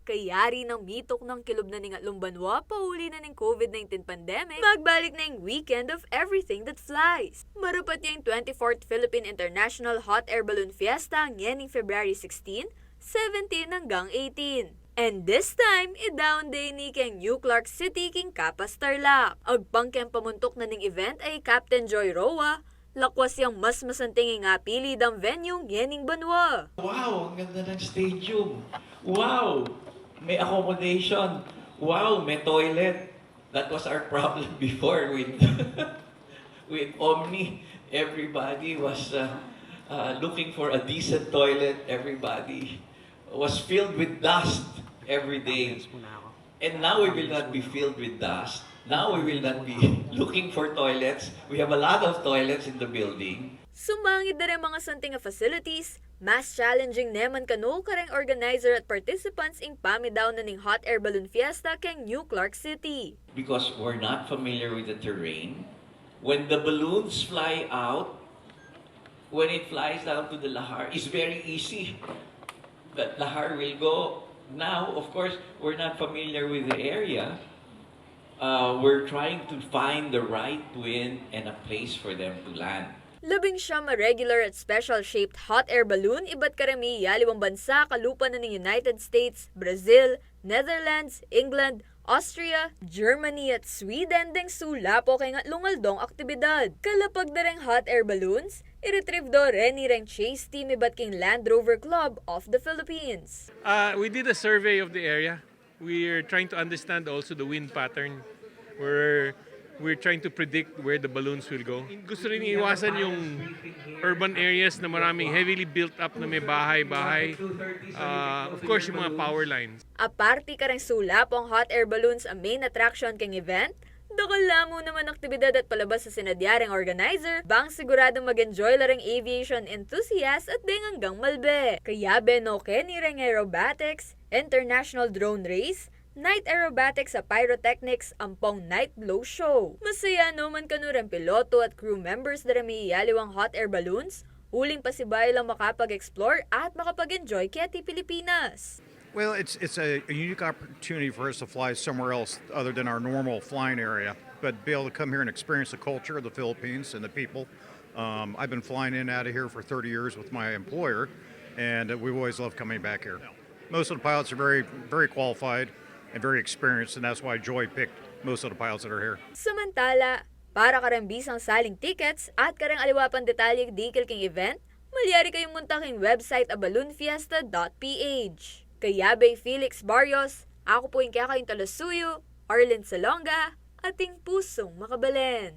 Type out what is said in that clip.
Kayari ng mitok ng kilob na ning Lumbanwa, pauli na ng COVID-19 pandemic, magbalik na yung weekend of everything that flies. Marupat yung 24th Philippine International Hot Air Balloon Fiesta ngening February 16, 17 hanggang 18. And this time, i-down day ni keng New Clark City king Kapas Tarlac. Agpang kem pamuntok na ning event ay Captain Joy Roa, lakwas yung mas masanting nga pili dang venue ngening Banwa. Wow, ang ganda ng stadium. Wow, may accommodation. Wow, may toilet. That was our problem before with with Omni. Everybody was looking for a decent toilet. Everybody was filled with dust every day. And now we will not be filled with dust. Now we will not be looking for toilets. We have a lot of toilets in the building. Sumangid na rin mga santing nga facilities, mas challenging naman kanu kareng organizer at participants ing pamidaw na ning Hot Air Balloon Fiesta keng New Clark City. Because we're not familiar with the terrain, when the balloons fly out, when it flies down to the lahar, it's very easy. That lahar will go. Now, of course, we're not familiar with the area. We're trying to find the right wind and a place for them to land. Labing siyam a regular at special-shaped hot air balloon iba't karami miyaliwang bansa kalupa na ng United States, Brazil, Netherlands, England, Austria, Germany at Sweden ding sulapo kay nga lungaldong aktibidad. Kalapag na ring hot air balloons, i-retrieve do reni ring chase team iba't king Land Rover Club of the Philippines. We did a survey of the area. We're trying to understand also the wind pattern. We're trying to predict where the balloons will go. Gusto rin iwasan yung urban areas na maraming heavily built up na may bahay-bahay. Of course, yung mga power lines. Aparte ka rin sulapong hot air balloons ang main attraction keng event, dakala mo naman aktibidad at palabas sa sinadyaring organizer, bang siguradong mag-enjoy larang aviation enthusiast at ding hanggang malbe. Kaya benoke ni ring aerobatics, international drone race, night aerobatics sa pyrotechnics, ampong night blow show. Masaya naman kanurang piloto at crew members na miyaliwang hot air balloons, uling pasibay lang makapag-explore at makapag-enjoy kaya ti Pilipinas. Well, it's a unique opportunity for us to fly somewhere else other than our normal flying area, but be able to come here and experience the culture of the Philippines and the people. I've been flying in and out of here for 30 years with my employer, and we've always loved coming back here. Most of the pilots are very, very qualified and very experienced, and that's why Joy picked most of the pilots that are here. Samantala, para karang bisang saling tickets at karang aliwapan detalye dikil king event, malyari kayong muntaking website a balloonfiesta.ph. Kaya bay Felix Barrios, ako po yung kaya kayong Talasuyo, Arlen Salonga, ating pusong makabalen.